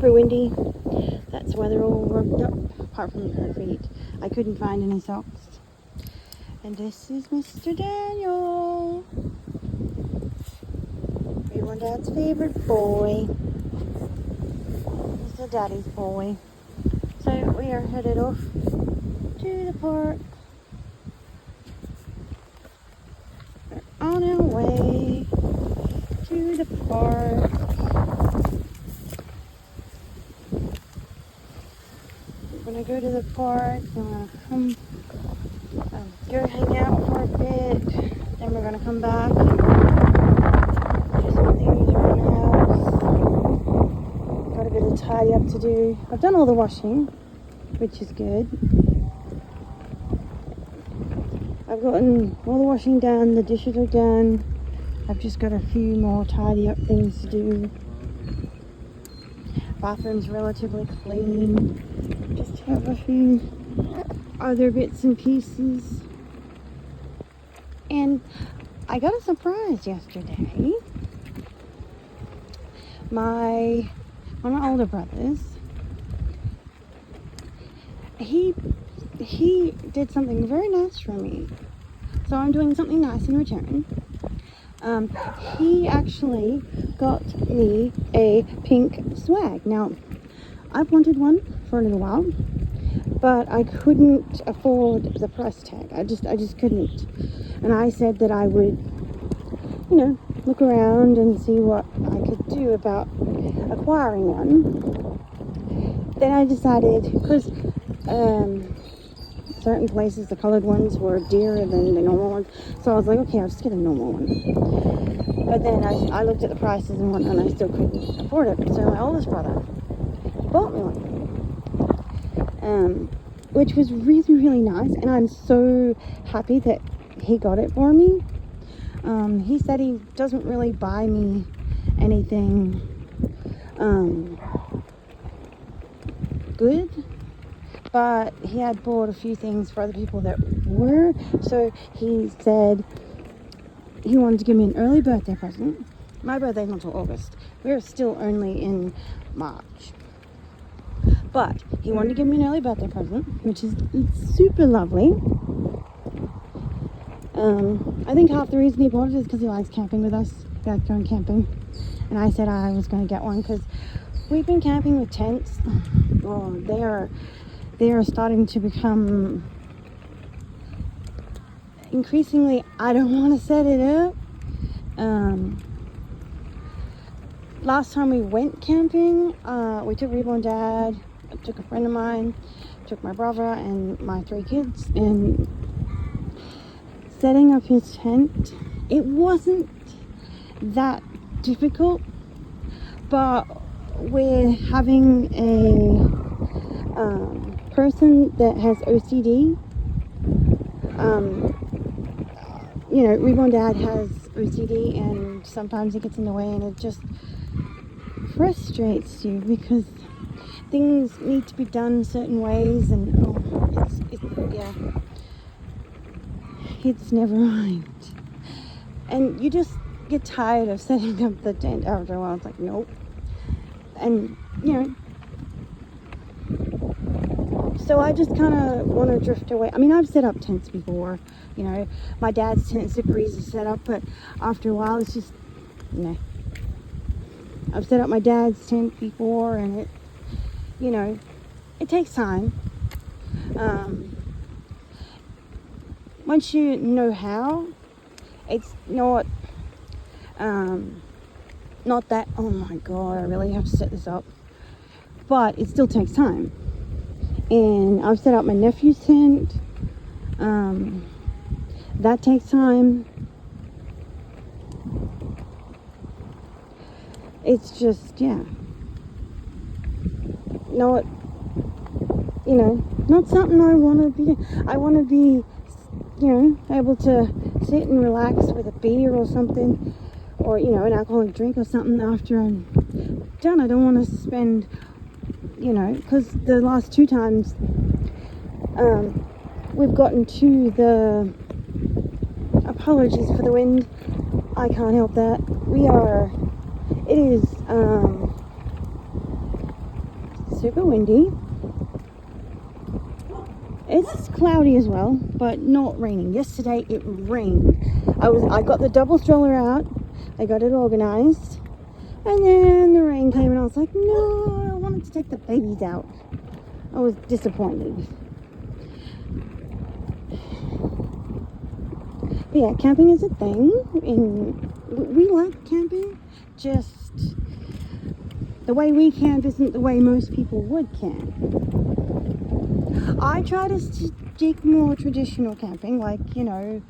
super windy. That's why they're all roped up, apart from her feet. I couldn't find any socks. And this is Mr. Daniel. Everyone Dad's favorite boy. He's a daddy's boy. So we are headed off to the park. We're on our way to the park. We're gonna go to the park. We're gonna come go hang out for a bit. Then we're gonna come back and do some things around the house. Got a bit of tidy up to do. I've done all the washing, which is good. I've gotten all the washing done, the dishes are done. I've just got a few more tidy up things to do. Bathroom's relatively clean. Just have a few other bits and pieces. And I got a surprise yesterday. One of my older brothers, he did something very nice for me. So I'm doing something nice in return. He actually got me a pink swag. Now, I've wanted one for a little while, but I couldn't afford the price tag. I just couldn't. And I said that I would, look around and see what I could do about acquiring one. Then I decided, because certain places, the colored ones were dearer than the normal ones. So I was like, okay, I'll just get a normal one. But then I looked at the prices and whatnot, and I still couldn't afford it. So my oldest brother, he bought me one. Which was really, really nice. And I'm so happy that he got it for me. He said he doesn't really buy me anything good, but he had bought a few things for other people that were. So he said he wanted to give me an early birthday present. My birthday's not until August. We're still only in March. But he wanted to give me an early birthday present, which is super lovely. I think half the reason he bought it is because he likes camping with us. He likes going camping. And I said I was going to get one because we've been camping with tents. Oh, they are starting to become increasingly, I don't want to set it up. Last time we went camping, we took Reborn Dad, I took a friend of mine, took my brother and my 3 kids, and setting up his tent, it wasn't that difficult, but we're having a person that has OCD. Reborn Dad has OCD, and sometimes it gets in the way, and it just frustrates you because things need to be done certain ways, and it's never right. And you just get tired of setting up the tent after a while. It's like, nope. And so I just kind of want to drift away. I mean, I've set up tents before. My dad's tent is super easy to set up, but after a while, it's just, nah. I've set up my dad's tent before, and it takes time. Once you know how, it's not that, oh my god, I really have to set this up. But it still takes time. And I've set up my nephew's tent. That takes time. It's just, not something I want to be. I want to be, able to sit and relax with a beer or something, or, an alcoholic drink or something after I'm done. I don't want to spend, because the last 2 times we've gotten to the, apologies for the wind, I can't help that. It is super windy. It's cloudy as well, but not raining. Yesterday it rained. I got the double stroller out. I got it organized. And then the rain came and I was like, no, I wanted to take the babies out. I was disappointed. But yeah, camping is a thing. We like camping. Just the way we camp isn't the way most people would camp. I try to stick more traditional camping, like, you know,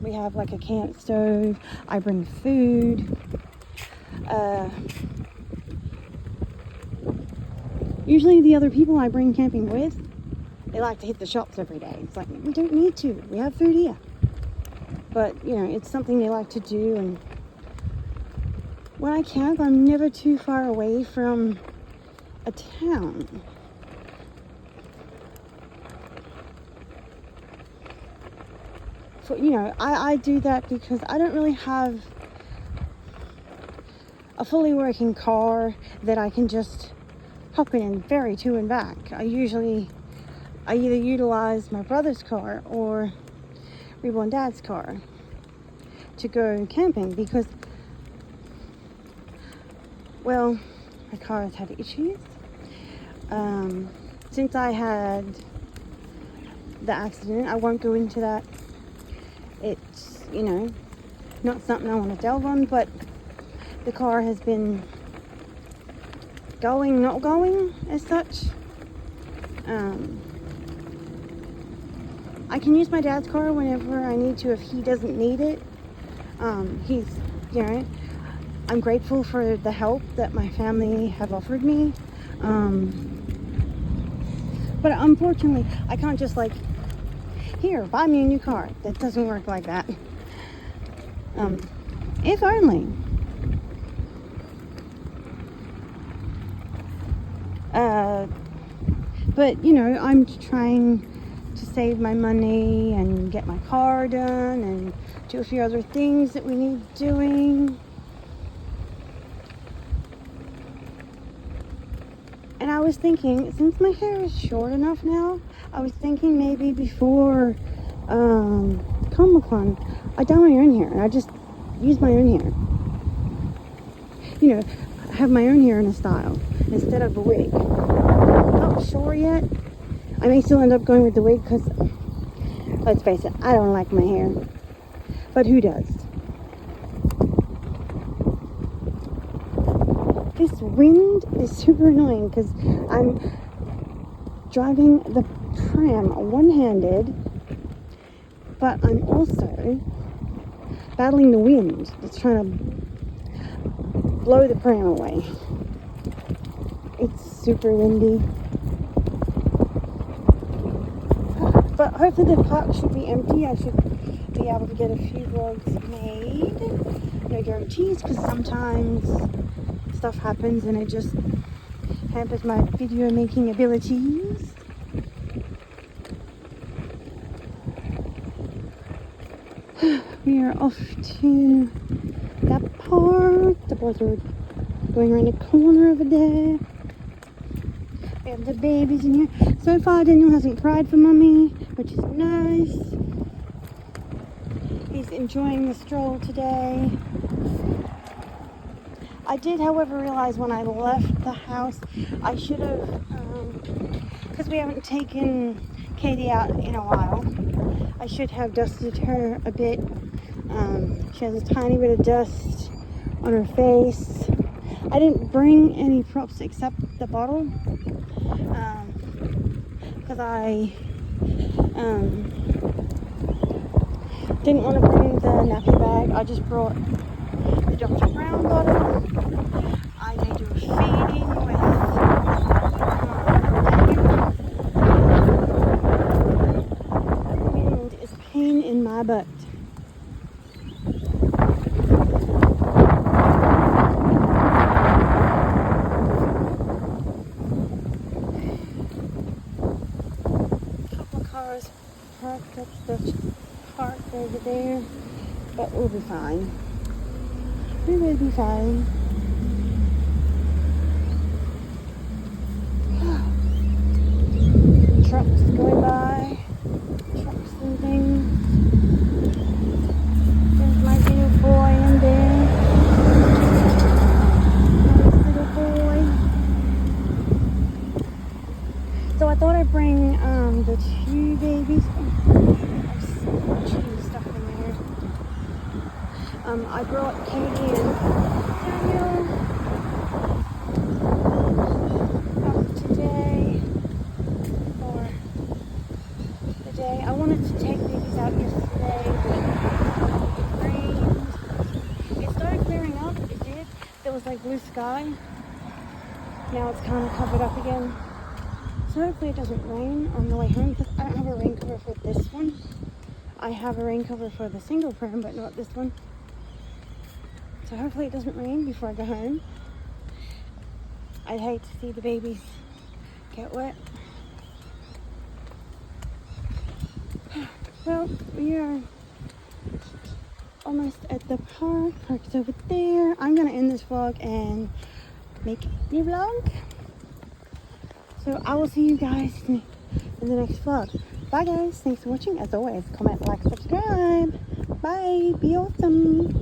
we have like a camp stove. I bring food. Usually the other people I bring camping with, they like to hit the shops every day. It's like, we don't need to. We have food here. But, you know, it's something they like to do. And when I camp, I'm never too far away from a town. For, you know, I do that because I don't really have a fully working car that I can just hop in and ferry to and back. I either utilize my brother's car or Reborn Dad's car to go camping because, well, my car has had issues. Since I had the accident, I won't go into that. It's, you know, not something I want to delve on, but the car has been going, not going as such. I can use my dad's car whenever I need to if he doesn't need it. He's, you know, I'm grateful for the help that my family have offered me. But unfortunately, I can't just like, here, buy me a new car. That doesn't work like that. If only. But, you know, I'm trying to save my money and get my car done and do a few other things that we need doing. And I was thinking, since my hair is short enough now, I was thinking maybe before Comic-Con, I dye my own hair and I just use my own hair. You know, have my own hair in a style instead of a wig. Not sure yet. I may still end up going with the wig because, let's face it, I don't like my hair. But who does? This wind is super annoying because I'm driving the pram one-handed, but I'm also battling the wind that's trying to blow the pram away. It's super windy. But hopefully the park should be empty. I should be able to get a few vlogs made. No guarantees, because sometimes stuff happens and it just hampers my video making abilities. We are off to that park. The boys are going around the corner over there. We have the babies in here. So far, Daniel hasn't cried for mummy, which is nice. He's enjoying the stroll today. I did, however, realize when I left the house, I should have, because we haven't taken Katie out in a while, I should have dusted her a bit. She has a tiny bit of dust on her face. I didn't bring any props except the bottle, because I didn't want to bring the nappy bag. I just brought the Dr. Brown bottle. I may do a feeding with that wind is a pain in my butt. Cars parked up the park over there, but we'll be fine. We will be fine. trucks going by, trucks and things. There's my little boy in there. Nice little boy. So I thought I'd bring the two babies. There's so much new stuff in there. I brought Katie and Daniel up today for the day. I wanted to take babies out yesterday, but it rained. It started clearing up, it did. There was like blue sky. Now it's kind of covered up again. So hopefully it doesn't rain on the way home, because I don't have a rain cover for this one. I have a rain cover for the single pram, but not this one. So hopefully it doesn't rain before I go home. I'd hate to see the babies get wet. Well, we are almost at the park. Park's over there. I'm gonna end this vlog and make a new vlog. So I will see you guys in the next vlog. Bye guys, thanks for watching. As always, comment, like, subscribe. Bye, be awesome.